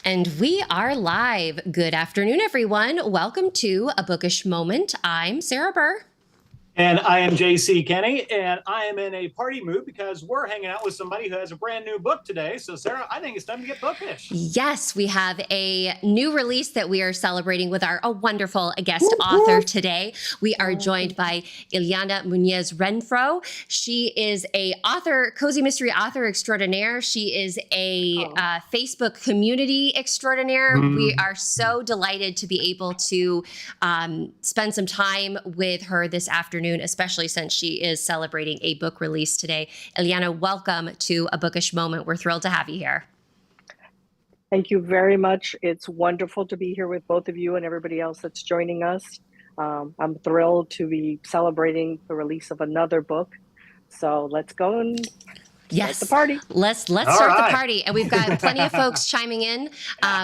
And we are live. Good afternoon, everyone. Welcome to A Bookish Moment. I'm Sarah Burr. And I am JC Kenney, and I am in a party mood because we're hanging out with somebody who has a brand new book today. So, Sarah, I think it's time to get bookish. Yes, we have a new release that we are celebrating with our wonderful guest author today. We are joined by Ileana Muñoz Renfroe. She is a author, cozy mystery author extraordinaire. She is a Facebook community extraordinaire. We are so delighted to be able to spend some time with her this afternoon, especially since she is celebrating a book release today. Ileana, welcome to A Bookish Moment. We're thrilled to have you here. Thank you very much. It's wonderful to be here with both of you and everybody else that's joining us. I'm thrilled to be celebrating the release of another book. So let's go and start the party. Let's start the party. And we've got plenty of folks chiming in.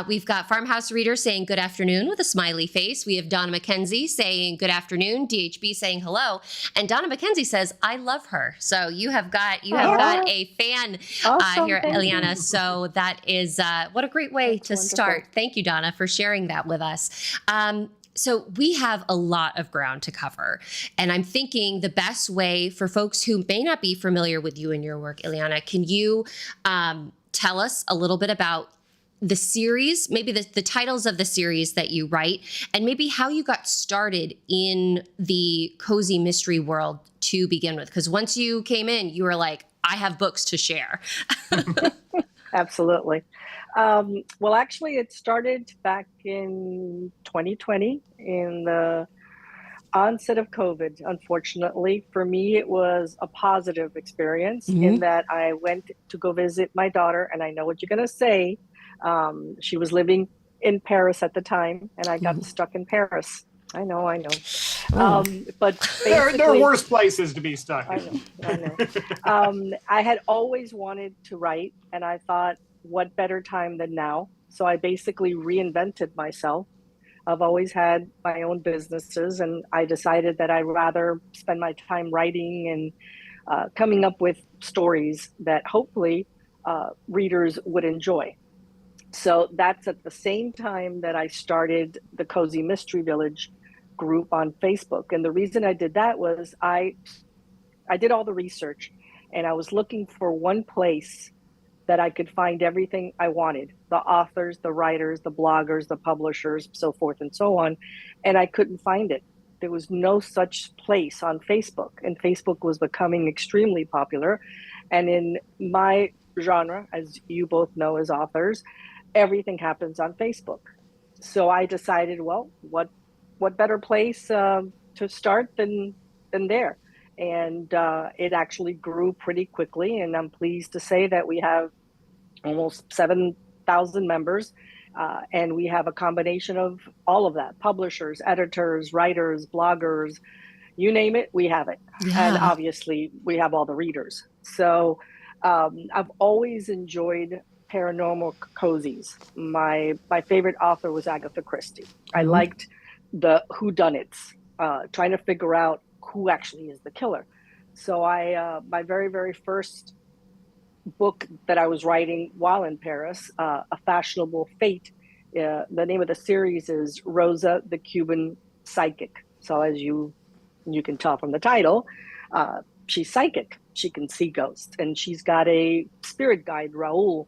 We've got Farmhouse Reader saying good afternoon with a smiley face. We have Donna McKenzie saying good afternoon. DHB saying hello. And Donna McKenzie says, I love her. So you have got a fan here, Ileana. So that is what a great way to start. Thank you, Donna, for sharing that with us. So we have a lot of ground to cover, and I'm thinking the best way for folks who may not be familiar with you and your work, Ileana, can you tell us a little bit about the series, maybe the titles of the series that you write, and maybe how you got started in the cozy mystery world to begin with? Because once you came in, you were like, I have books to share. Absolutely. Well, actually, it started back in 2020 in the onset of COVID. Unfortunately, for me, it was a positive experience in that I went to go visit my daughter, and I know what you're going to say. She was living in Paris at the time, and I got stuck in Paris. I know. But there are worse places to be stuck in. I know. I had always wanted to write, and I thought, what better time than now? So I basically reinvented myself. I've always had my own businesses, and I decided that I'd rather spend my time writing and coming up with stories that hopefully readers would enjoy. So that's at the same time that I started the Cozy Mystery Village group on Facebook. And the reason I did that was I did all the research, and I was looking for one place that I could find everything I wanted: the authors, the writers, the bloggers, the publishers, so forth and so on. And I couldn't find it. There was no such place on Facebook, and Facebook was becoming extremely popular. And in my genre, as you both know as authors, everything happens on Facebook. So I decided, well, what better place to start than there? And it actually grew pretty quickly. And I'm pleased to say that we have almost 7,000 members. And we have a combination of all of that: publishers, editors, writers, bloggers, you name it, we have it. Yeah. And obviously we have all the readers. So I've always enjoyed paranormal cozies. My favorite author was Agatha Christie. I liked the whodunits, trying to figure out who actually is the killer. So my very, very first book that I was writing while in Paris, A Fashionable Fate, the name of the series is Rosa, the Cuban Psychic. So as you can tell from the title, she's psychic. She can see ghosts, and she's got a spirit guide, Raul,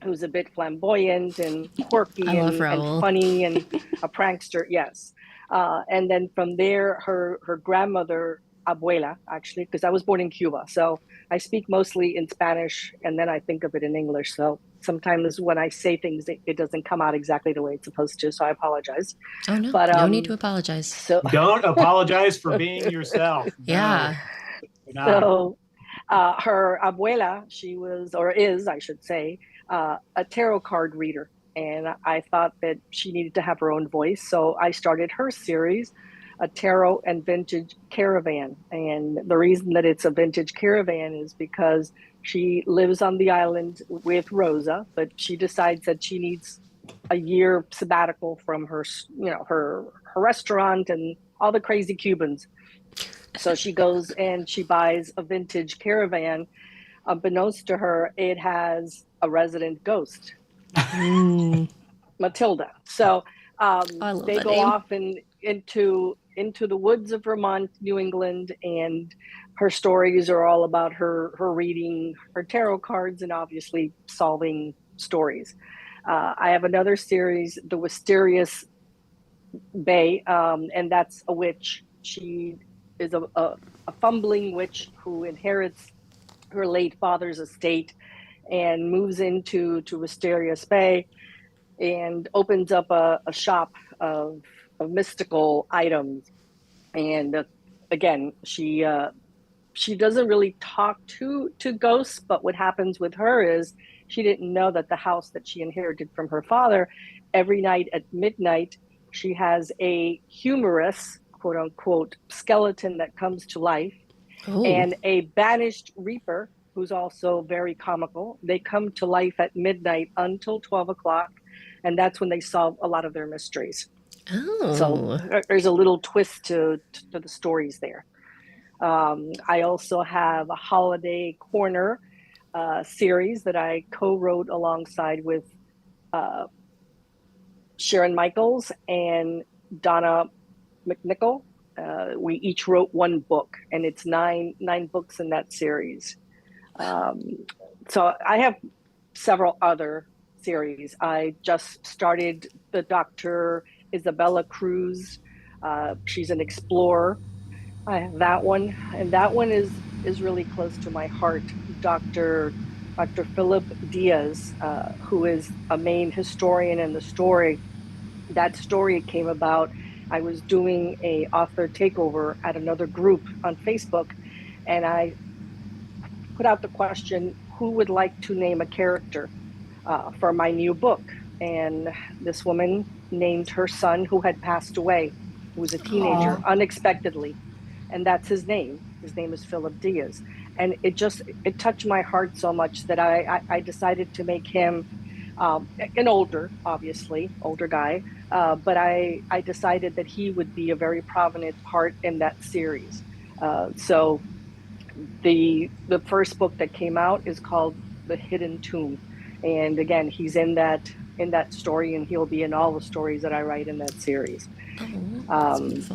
who's a bit flamboyant and quirky and funny and a prankster. Yes. And then from there, her grandmother, Abuela, actually, because I was born in Cuba. So I speak mostly in Spanish, and then I think of it in English. So sometimes when I say things, it doesn't come out exactly the way it's supposed to. So I apologize. Oh, no. But, no need to apologize. So don't apologize for being yourself. Yeah. No. So her abuela, she was, or is, I should say, a tarot card reader. and I thought that she needed to have her own voice. So I started her series, A Tarot and Vintage Caravan. And the reason that it's a vintage caravan is because she lives on the island with Rosa, but she decides that she needs a year sabbatical from her, her restaurant and all the crazy Cubans. So she goes and she buys a vintage caravan. Unbeknownst to her, it has a resident ghost, Matilda. So they go off into the woods of Vermont, New England, and her stories are all about her reading her tarot cards and obviously solving stories. I have another series, The Wisterious Bay, and that's a witch. She is a fumbling witch who inherits her late father's estate and moves into Wisterious Bay and opens up a shop of mystical items. And again, she doesn't really talk to ghosts, but what happens with her is she didn't know that the house that she inherited from her father, every night at midnight, she has a humorous, quote unquote, skeleton that comes to life. Ooh. And a banished reaper who's also very comical. They come to life at midnight until 12 o'clock, and that's when they solve a lot of their mysteries. Oh. So there's a little twist to the stories there. I also have a Holiday Corner series that I co-wrote alongside with Sharon Michaels and Donna McNichol. We each wrote one book, and it's nine books in that series. So I have several other series. I just started the Dr. Isabella Cruz. She's an explorer. I have that one, and that one is really close to my heart. Dr. Philip Diaz, who is a main historian in the story. That story came about. I was doing a author takeover at another group on Facebook, and I put out the question, who would like to name a character for my new book? And this woman named her son, who had passed away, who was a teenager, unexpectedly. And that's his name. His name is Philip Diaz. And it touched my heart so much that I decided to make him an older guy, but I decided that he would be a very prominent part in that series. So the first book that came out is called The Hidden Tomb, and again, he's in that story, and he'll be in all the stories that I write in that series.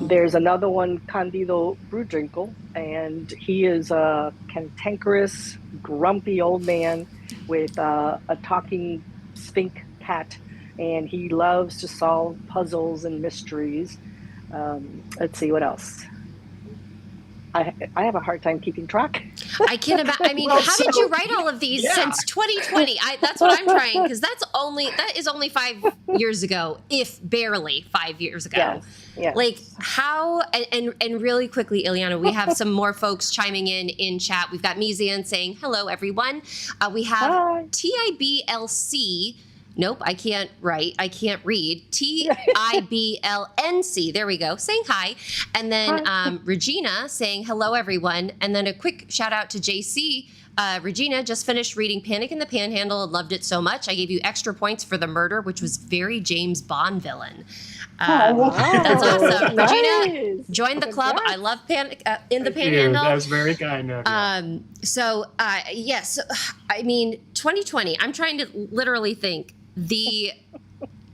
There's another one, Candido Brudrinkle, and he is a cantankerous, grumpy old man with a talking sphinx cat, and he loves to solve puzzles and mysteries. Let's see what else. I have a hard time keeping track. I can't imagine. I mean, how did you write all of these since 2020? That's what I'm trying, because that is only 5 years ago, if barely 5 years ago. Yes. Like how, and really quickly, Ileana, we have some more folks chiming in chat. We've got Mizian saying, hello, everyone. We have TIBLC. Nope, I can't write. I can't read. TIBLNC. There we go. Saying hi. And then Regina saying hello, everyone. And then a quick shout out to JC. Regina just finished reading Panic in the Panhandle and loved it so much. I gave you extra points for the murder, which was very James Bond villain. That's awesome. Nice. Regina, join the club. I love Panic in the Panhandle. That's very kind of you. So, yes, I mean, 2020, I'm trying to literally think. Do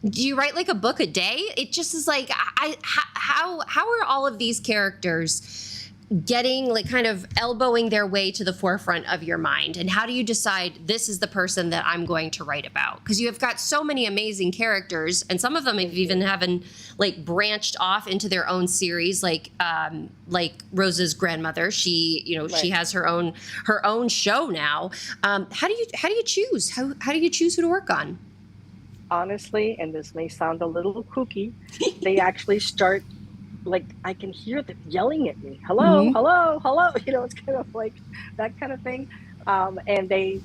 you write like a book a day? It just is like, how are all of these characters getting, like, kind of elbowing their way to the forefront of your mind? And how do you decide this is the person that I'm going to write about? Because you have got so many amazing characters, and some of them have even like branched off into their own series, like Rosa's grandmother. She, right. She has her own show now. How do you choose? How do you choose who to work on? Honestly, and this may sound a little kooky, they actually start, like, I can hear them yelling at me, hello, hello, hello. It's kind of like that kind of thing. And they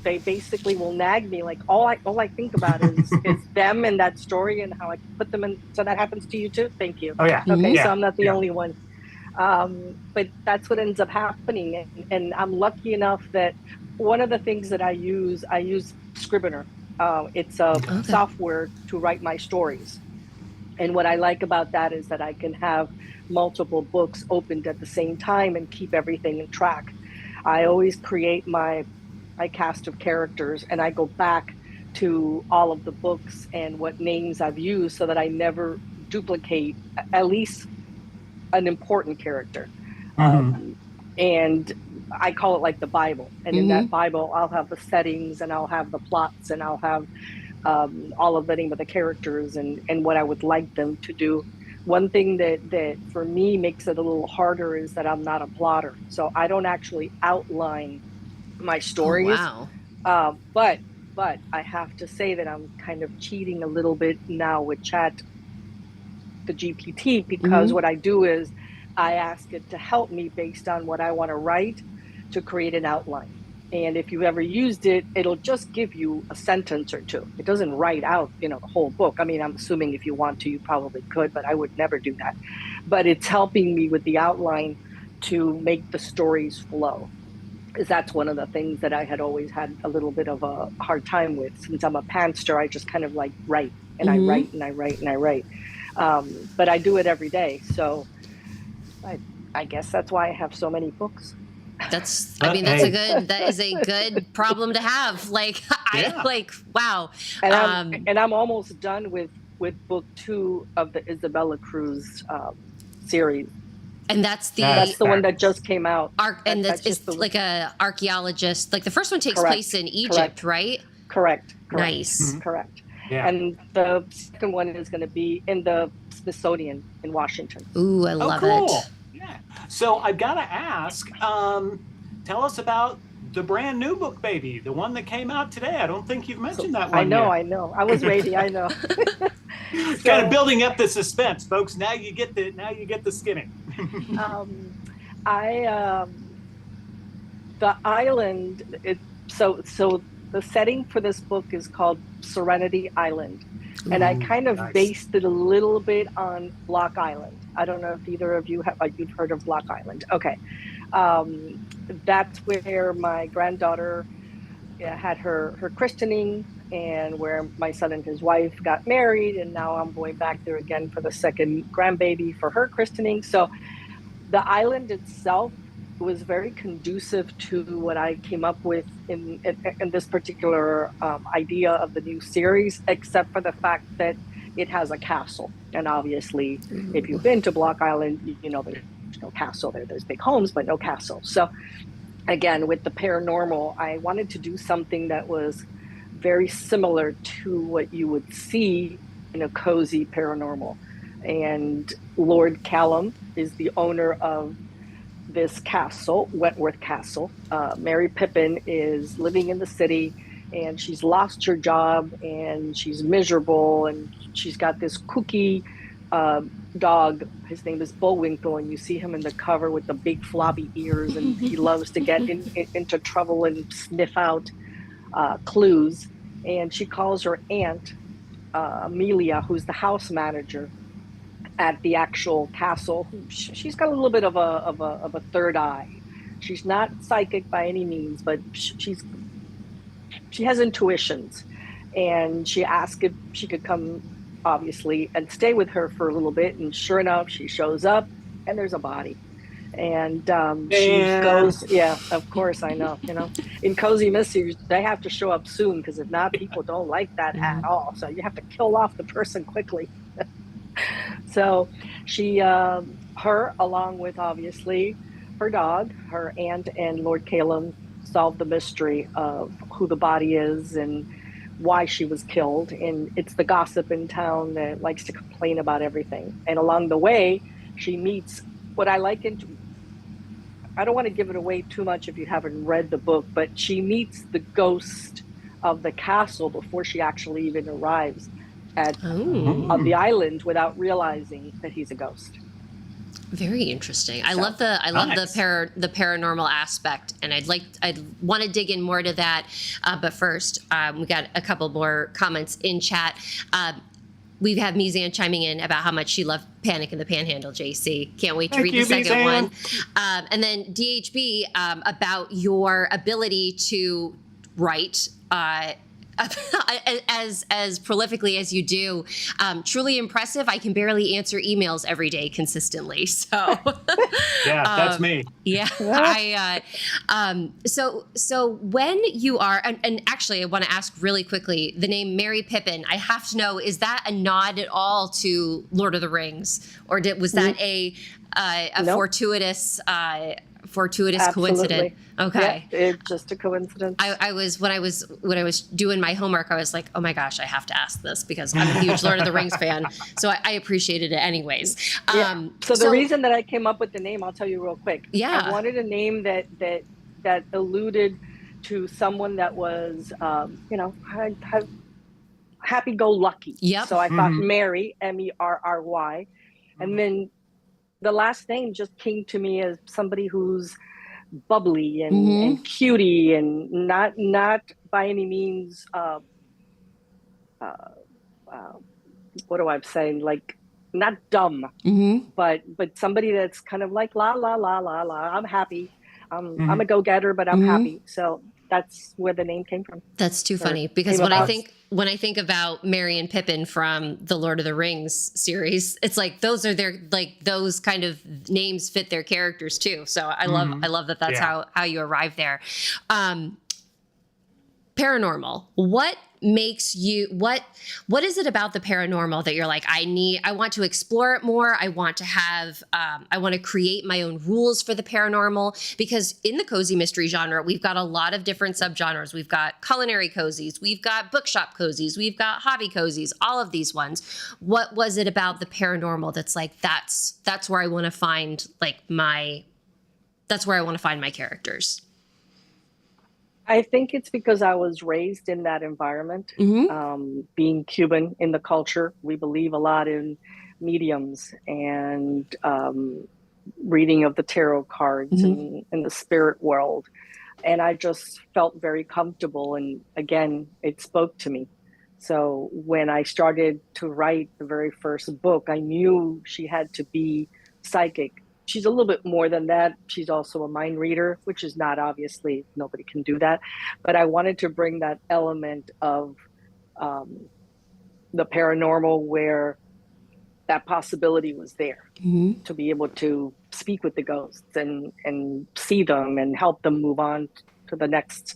they basically will nag me. Like all I think about is them and that story and how I put them in. So that happens to you too. Thank you. Oh yeah. Okay, Yeah. so I'm not the Yeah. only one. But that's what ends up happening. And I'm lucky enough that one of the things that I use Scrivener. It's a software to write my stories. And what I like about that is that I can have multiple books opened at the same time and keep everything in track. I always create my cast of characters and I go back to all of the books and what names I've used so that I never duplicate at least an important character. And I call it like the Bible. And in that Bible, I'll have the settings and I'll have the plots and I'll have all of the name of the characters and what I would like them to do. One thing that for me makes it a little harder is that I'm not a plotter. So I don't actually outline my stories. Oh, wow. But I have to say that I'm kind of cheating a little bit now with the GPT, because what I do is I ask it to help me based on what I want to write to create an outline. And if you've ever used it, it'll just give you a sentence or two. It doesn't write out, the whole book. I mean, I'm assuming if you want to, you probably could, but I would never do that. But it's helping me with the outline to make the stories flow. Because that's one of the things that I had always had a little bit of a hard time with. Since I'm a pantster, I just kind of like write, and I write, and I write, and I write. But I do it every day. So I guess that's why I have so many books. That is a good problem to have. Like, wow. And I'm almost done with book 2 of the Isabella Cruz series. And that's the one that just came out. And it's like a archaeologist. Like the first one takes place in Egypt, right? Correct. Nice. Correct. Yeah. And the second one is going to be in the Smithsonian in Washington. Ooh, I love it. Yeah. So I've got to ask, tell us about the brand new book, baby, the one that came out today. I don't think you've mentioned that one I know. I was waiting. I know. Kind of building up the suspense, folks. Now you get the skinning. The island. So the setting for this book is called Serenity Island, and I kind of based it a little bit on Block Island. I don't know if either of you you've heard of Block Island. Okay, that's where my granddaughter had her christening, and where my son and his wife got married, and now I'm going back there again for the second grandbaby for her christening. So the island itself was very conducive to what I came up with in this particular idea of the new series, except for the fact that it has a castle. And obviously, if you've been to Block Island, you know there's no castle there. There's big homes, but no castle. So again, with the paranormal, I wanted to do something that was very similar to what you would see in a cozy paranormal. And Lord Callum is the owner of this castle, Wentworth Castle. Mary Pippin is living in the city, and she's lost her job, and she's miserable, and she's got this kooky dog. His name is Bullwinkle, and you see him in the cover with the big floppy ears, and he loves to get into trouble and sniff out clues. And she calls her aunt, Amelia, who's the house manager at the actual castle. She's got a little bit of a third eye. She's not psychic by any means, but she has intuitions. And she asked if she could come, obviously, and stay with her for a little bit. And sure enough, she shows up, and there's a body. And she goes, yeah, of course, I know. In cozy mysteries, they have to show up soon, because if not, people don't like that at all. So you have to kill off the person quickly. So she, her, along with obviously her dog, her aunt, and Lord Calum, solved the mystery of who the body is and why she was killed. And it's the gossip in town that likes to complain about everything. And along the way, she meets what I liken. I don't want to give it away too much if you haven't read the book, but she meets the ghost of the castle before she actually even arrives on the island without realizing that he's a ghost. Very interesting. I love the paranormal aspect, and I'd want to dig in more to that. But first, we got a couple more comments in chat. We have Mizan chiming in about how much she loved Panic in the Panhandle, JC. Can't wait to read the second one. And then DHB about your ability to write as prolifically as you do. Truly impressive. I can barely answer emails every day consistently. So yeah, that's me. Yeah. So when you are, and actually I want to ask really quickly, the name Merry Pippin, I have to know, is that a nod at all to Lord of the Rings, or was that a Nope. fortuitous Absolutely. coincidence? Okay. Yeah, it's just a coincidence. When I was doing my homework, I was like, oh my gosh, I have to ask this because I'm a huge Lord of the Rings fan. So I appreciated it anyways. So the reason that I came up with the name, I'll tell you real quick. Yeah. I wanted a name that alluded to someone that was, happy-go-lucky. Yep. So I thought Mary, Merry, and then the last name just came to me as somebody who's bubbly and cutie and not by any means what do I say, like not dumb, but somebody that's kind of like la la la la la. I'm happy. I'm a go-getter, but I'm happy. So that's where the name came from. That's too funny because when I think about Merry and Pippin from the Lord of the Rings series, it's like those kind of names fit their characters too. So I love that that's how you arrive there. Paranormal. What makes you, what is it about the paranormal that you're like, I want to explore it more. I want to create my own rules for the paranormal, because in the cozy mystery genre, we've got a lot of different subgenres. We've got culinary cozies, we've got bookshop cozies, we've got hobby cozies, all of these ones. What was it about the paranormal that's like, that's where I want to find my characters? I think it's because I was raised in that environment. Being Cuban in the culture, we believe a lot in mediums and reading of the tarot cards and in the spirit world. And I just felt very comfortable. And again, it spoke to me. So when I started to write the very first book, I knew she had to be psychic. She's a little bit more than that. She's also a mind reader, which is not, obviously, nobody can do that. But I wanted to bring that element of the paranormal where that possibility was there to be able to speak with the ghosts and see them and help them move on to the next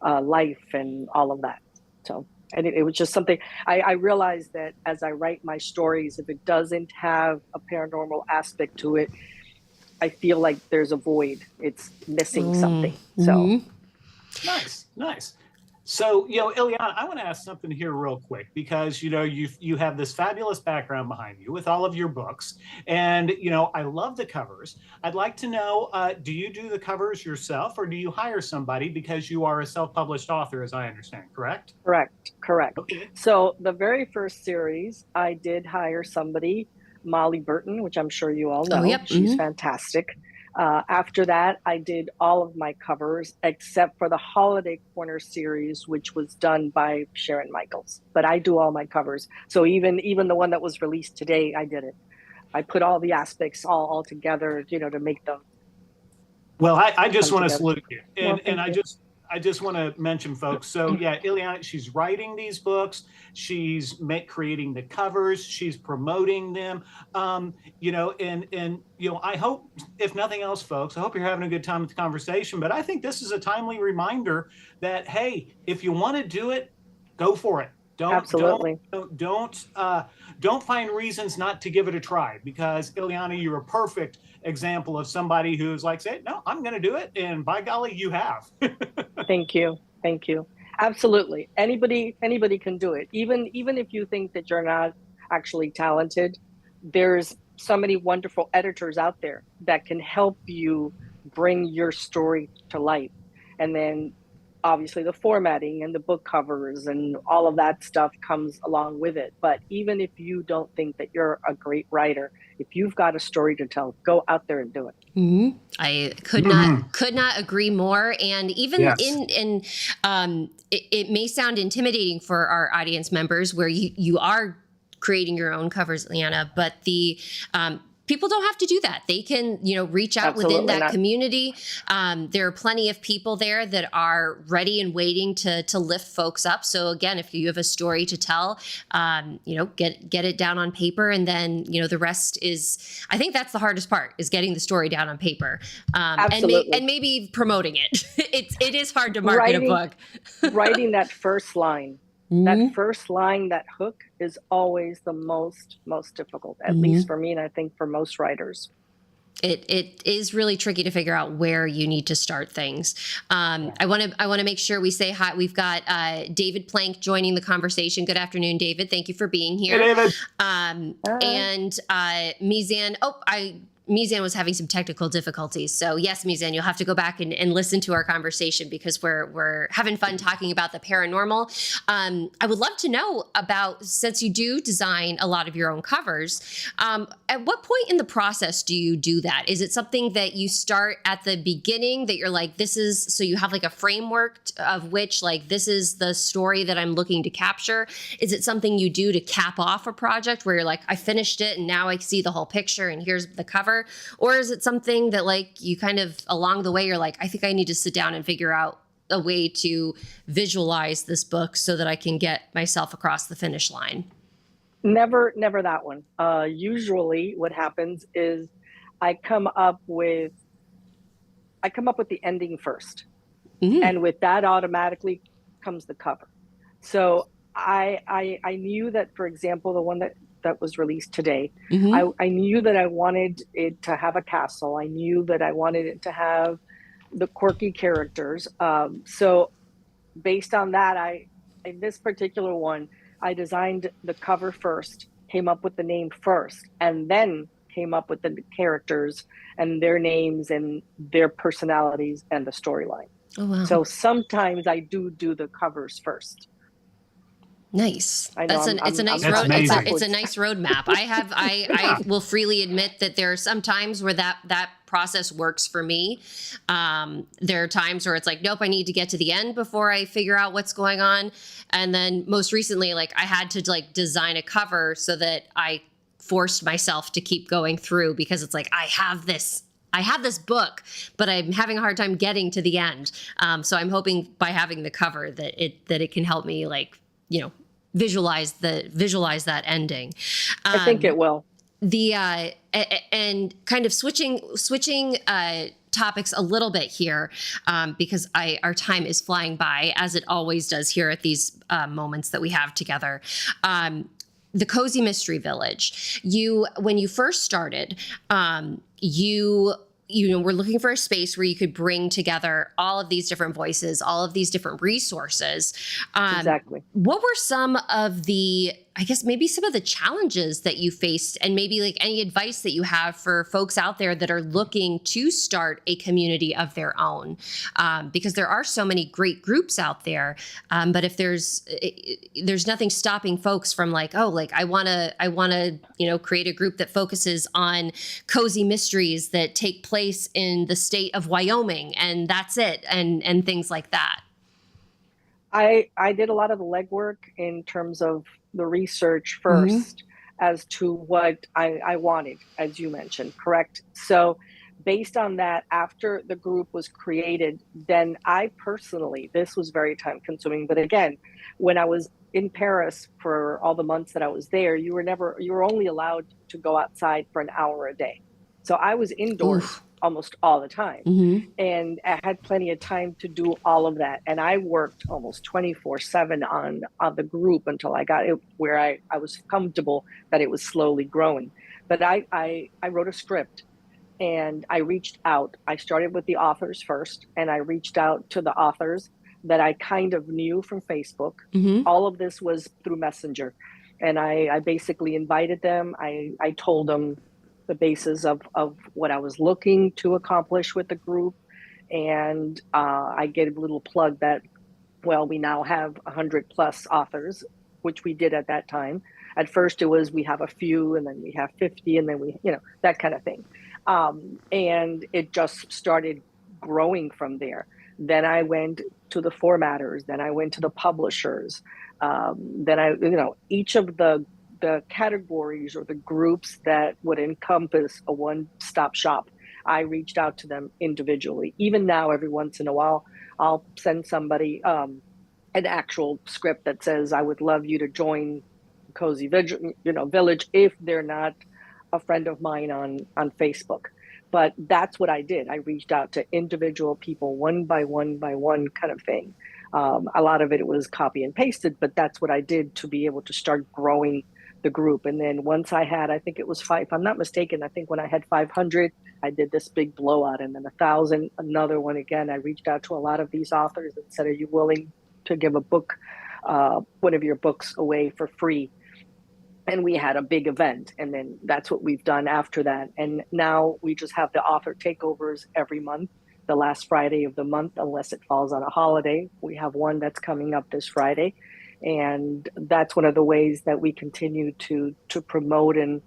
life and all of that. So, and it was just something I realized that as I write my stories, if it doesn't have a paranormal aspect to it, I feel like there's a void. It's missing something. So nice. So, Ileana, I want to ask something here real quick, because, you have this fabulous background behind you with all of your books. And, I love the covers. I'd like to know, do you do the covers yourself, or do you hire somebody, because you are a self-published author, as I understand, correct? Correct. Okay. So the very first series, I did hire somebody, Molly Burton, which I'm sure you all know. Oh, yep. She's fantastic. After that, I did all of my covers except for the Holiday Corner series, which was done by Sharon Michaels. But I do all my covers. So even the one that was released today, I did it. I put all the aspects all together, to make them. Well, I just want to salute you. And I just want to mention, folks. So Ileana, she's writing these books. She's creating the covers. She's promoting them. I hope, if nothing else, folks, I hope you're having a good time with the conversation. But I think this is a timely reminder that, hey, if you want to do it, go for it. Absolutely. Don't find reasons not to give it a try, because Ileana, you're a perfect example of somebody who's like, say, no, I'm going to do it. And by golly, you have. Thank you. Absolutely. Anybody can do it. Even if you think that you're not actually talented, there's so many wonderful editors out there that can help you bring your story to life. And then obviously the formatting and the book covers and all of that stuff comes along with it. But even if you don't think that you're a great writer, if you've got a story to tell, go out there and do it. Mm-hmm. I could not agree more. And even it may sound intimidating for our audience members where you are creating your own covers, Ileana, but the people don't have to do that. They can, reach out within that community. There are plenty of people there that are ready and waiting to lift folks up. So again, if you have a story to tell, get it down on paper, and then the rest is. I think that's the hardest part, is getting the story down on paper, Absolutely. and maybe promoting it. It is hard to market a book. Writing that first line. That first line, that hook, is always the most difficult, at least for me, and I think for most writers. It is really tricky to figure out where you need to start things. I want to make sure we say hi. We've got David Plank joining the conversation. Good afternoon, David. Thank you for being here. Hey, David. And Mizan. Mizan was having some technical difficulties. So yes, Mizan, you'll have to go back and listen to our conversation, because we're having fun talking about the paranormal. I would love to know about, since you do design a lot of your own covers, at what point in the process do you do that? Is it something that you start at the beginning, that you're like, so you have like a framework of which, like, this is the story that I'm looking to capture? Is it something you do to cap off a project where you're like, I finished it and now I see the whole picture and here's the cover? Or is it something that, like, you kind of along the way, you're like, I think I need to sit down and figure out a way to visualize this book so that I can get myself across the finish line? Never that one. Usually what happens is I come up with the ending first. And with that automatically comes the cover. So I knew that, for example, the one that was released today, I knew that I wanted it to have a castle. I knew that I wanted it to have the quirky characters. So based on that, in this particular one, I designed the cover first, came up with the name first, and then came up with the characters and their names and their personalities and the storyline. Oh, wow. So sometimes I do the covers first. Nice. It's a nice roadmap. I will freely admit that there are some times where that process works for me. There are times where it's like, nope, I need to get to the end before I figure out what's going on. And then most recently, like, I had to design a cover so that I forced myself to keep going through, because it's like, I have this book, but I'm having a hard time getting to the end. So I'm hoping by having the cover that it can help me, visualize that ending. I think it will. And kind of switching topics a little bit here, because our time is flying by, as it always does here at these moments that we have together. The Cozy Mystery Village. When you first started, we're looking for a space where you could bring together all of these different voices, all of these different resources. Exactly. What were some of the, I guess, maybe some of the challenges that you faced, and maybe like any advice that you have for folks out there that are looking to start a community of their own? Because there are so many great groups out there. But if there's nothing stopping folks from I want to, create a group that focuses on cozy mysteries that take place in the state of Wyoming, and that's it, and things like that. I did a lot of the legwork in terms of the research first as to what I wanted, as you mentioned, correct? So based on that, after the group was created, then I personally, this was very time consuming, but again, when I was in Paris for all the months that I was there, you were only allowed to go outside for an hour a day. So I was indoors almost all the time. And I had plenty of time to do all of that. And I worked almost 24/7 on the group until I got it where I was comfortable that it was slowly growing. But I wrote a script and I reached out. I started with the authors first, and I reached out to the authors that I kind of knew from Facebook. All of this was through Messenger. And I basically invited them. I told them the basis of what I was looking to accomplish with the group. And I get a little plug that, well, we now have 100 plus authors, which we did at that time. At first it was, we have a few, and then we have 50, and then we, that kind of thing. And it just started growing from there. Then I went to the formatters, then I went to the publishers. Then I, each of the categories or the groups that would encompass a one-stop shop, I reached out to them individually. Even now, every once in a while, I'll send somebody an actual script that says, I would love you to join Cozy Village, if they're not a friend of mine on Facebook. But that's what I did. I reached out to individual people, one by one kind of thing. A lot of it was copy and pasted, but that's what I did to be able to start growing the group. And then once I had, I think it was if I'm not mistaken, I think when I had 500, I did this big blowout, and then 1,000, another one again. I reached out to a lot of these authors and said, are you willing to give a book, one of your books away for free? And we had a big event, and then that's what we've done after that. And now we just have the author takeovers every month, the last Friday of the month, unless it falls on a holiday. We have one that's coming up this Friday. And that's one of the ways that we continue to promote and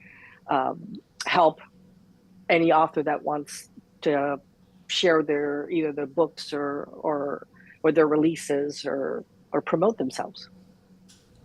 help any author that wants to share either their books or their releases or promote themselves.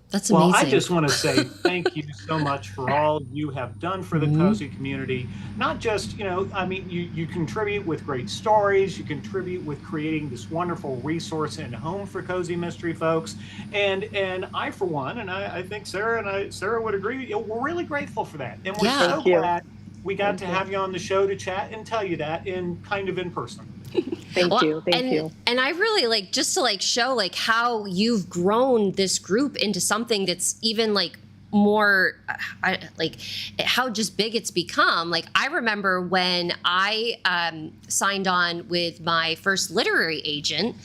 That's amazing. Well, I just want to say thank you so much for all you have done for the Cozy community. Not just, you contribute with great stories, you contribute with creating this wonderful resource and home for cozy mystery folks. And I, for one, and I think Sarah would agree, we're really grateful for that. And we're so glad we got to have you on the show to chat and tell you that in person. Thank you. And I really just to show how you've grown this group into something that's even more how just big it's become. I remember when I signed on with my first literary agent,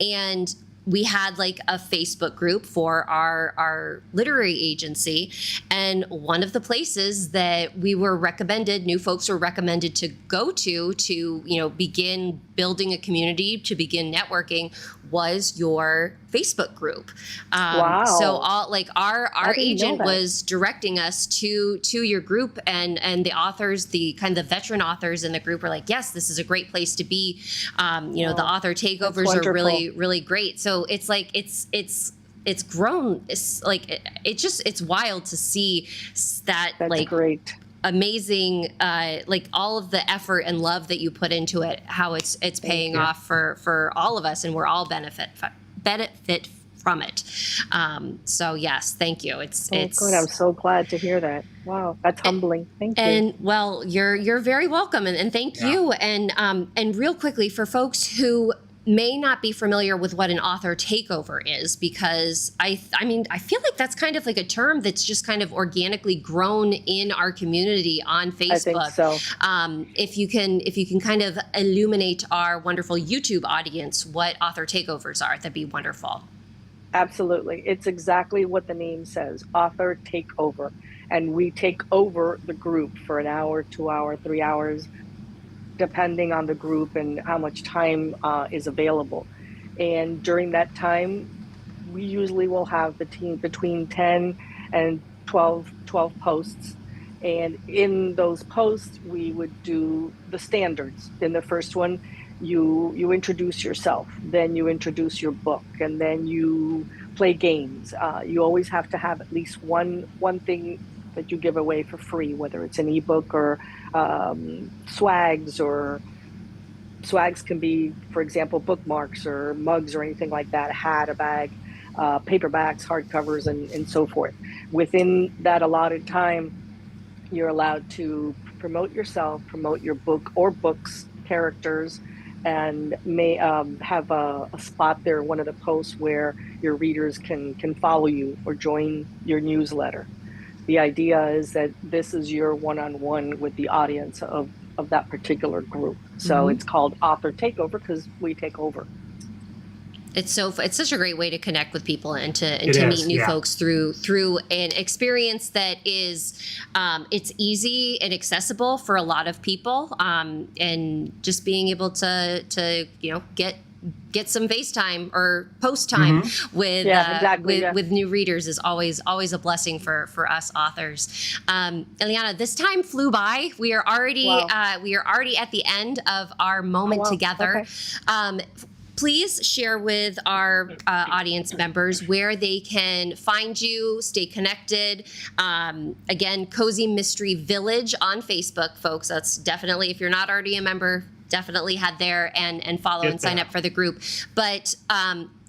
and we had a Facebook group for our literary agency. And one of the places that we were recommended, new folks were recommended to go to begin building a community, to begin networking, was your Facebook group. Wow. So all our agent was directing us to your group, and the authors, the kind of veteran authors in the group were like, yes, this is a great place to be. The author takeovers are really, really great. So it's it's grown. It's wild to see that. That's great. Amazing, all of the effort and love that you put into it, how it's paying off for all of us, and we're all benefit from it. So yes, thank you. It's good. I'm so glad to hear that. Wow, that's humbling. Thank you. And well, you're very welcome, and thank you. And real quickly, for folks who may not be familiar with what an author takeover is, because I feel like that's kind of a term that's just kind of organically grown in our community on Facebook. I think so. If you can kind of illuminate our wonderful YouTube audience what author takeovers are, that'd be wonderful. Absolutely. It's exactly what the name says, author takeover. And we take over the group for an hour, 2 hours, 3 hours, depending on the group and how much time is available. And during that time, we usually will have between 10 and 12 posts. And in those posts, we would do the standards. In the first one, you introduce yourself, then you introduce your book, and then you play games. You always have to have at least one thing that you give away for free, whether it's an ebook or swags, or swags can be, for example, bookmarks or mugs or anything like that, a hat, a bag, paperbacks, hardcovers, and so forth. Within that allotted time, you're allowed to promote yourself, promote your book or books, characters, and may have a spot there, one of the posts where your readers can follow you or join your newsletter. The idea is that this is your one-on-one with the audience of that particular group. So it's called Author Takeover because we take over. It's such a great way to connect with people and to meet new yeah. folks through an experience that is it's easy and accessible for a lot of people, and just being able to get some FaceTime or post time with with new readers is always a blessing for us authors. Ileana, this time flew by. We are already at the end of our moment together. Okay. Please share with our audience members where they can find you, stay connected. Again, Cozy Mystery Village on Facebook, folks. That's definitely, if you're not already a member, definitely head there and follow and sign up for the group. But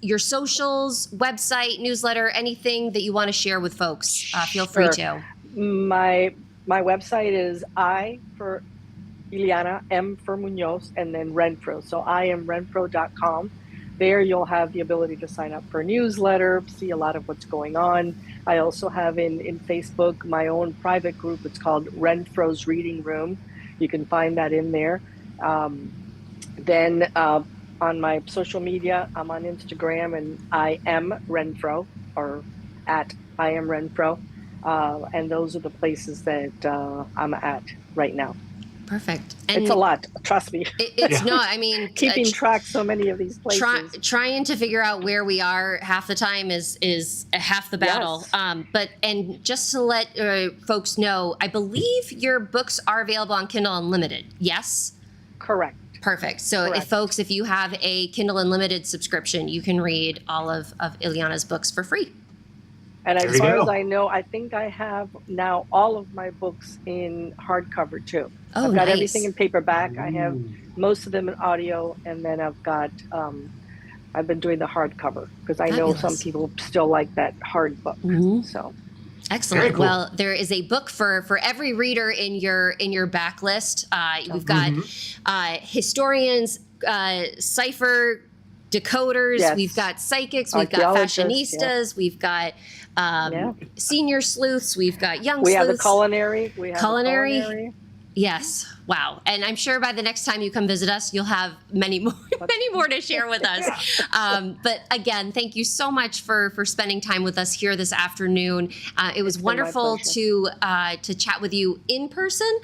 your socials, website, newsletter, anything that you want to share with folks, feel free to. My website is I for Ileana, M for Muñoz, and then Renfroe. So IamRenfroe.com. There you'll have the ability to sign up for a newsletter, see a lot of what's going on. I also have in Facebook my own private group. It's called Renfroe's Reading Room. You can find that in there. Then on my social media, I'm on Instagram, and I am Renfroe, or at I am Renfroe. And those are the places that I'm at right now. Perfect. And it's a lot, trust me. It's not, I mean, keeping track so many of these places. Trying to figure out where we are half the time is half the battle. Yes. And just to let folks know, I believe your books are available on Kindle Unlimited. Yes? Correct. Perfect. So if you have a Kindle Unlimited subscription, you can read all of Ileana's books for free. And as far as I know, I think I have now all of my books in hardcover too. Oh, I've got everything in paperback. I have most of them in audio, and then I've got I've been doing the hardcover because I know some people still like that hard book. So excellent. Cool. Well, there is a book for every reader in your backlist. We've got historians, cipher decoders, we've got psychics, we've got fashionistas, we've got senior sleuths, we've got young sleuths. We have the culinary. Culinary. Yes. Wow. And I'm sure by the next time you come visit us, you'll have many more to share with us. But again, thank you so much for spending time with us here this afternoon. It was wonderful to chat with you in person,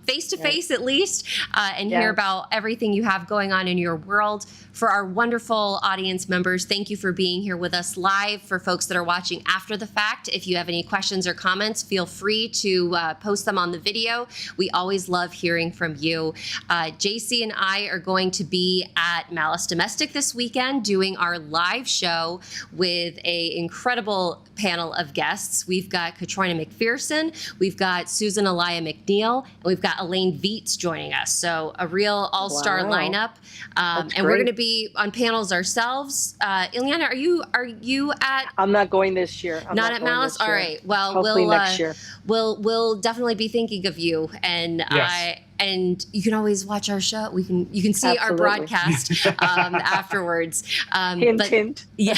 face to face at least, and hear about everything you have going on in your world. For our wonderful audience members, thank you for being here with us live. For folks that are watching after the fact, if you have any questions or comments, feel free to post them on the video. We always love hearing from you. JC and I are going to be at Malice Domestic this weekend doing our live show with an incredible panel of guests. We've got Katrina McPherson, we've got Susan Elia McNeil, and we've got Elaine Viets joining us. So a real all-star lineup. And we're going to be on panels ourselves. Ileana, are you at? I'm not going this year. I'm not at Malice. All right. Well, hopefully next year. We'll definitely be thinking of you, and and you can always watch our show. You can see our broadcast afterwards. Hint. Yeah,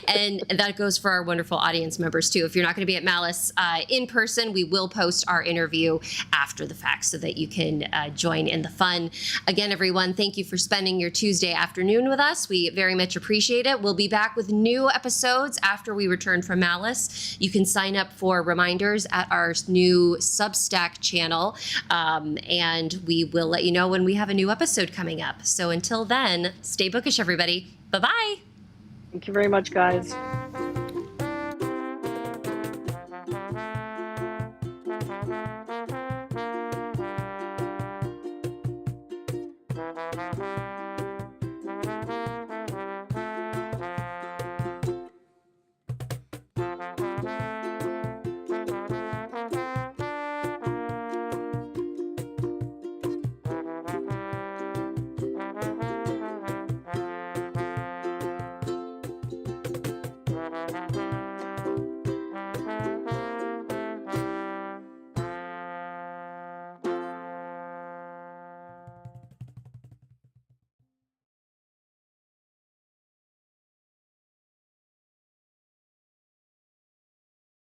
and that goes for our wonderful audience members too. If you're not going to be at Malice in person, we will post our interview after the fact so that you can join in the fun. Again, everyone, thank you for spending your Tuesday afternoon with us. We very much appreciate it. We'll be back with new episodes after we return from Malice. You can sign up for reminders at our new Substack channel. And we will let you know when we have a new episode coming up. So until then, stay bookish, everybody. Bye-bye. Thank you very much, guys.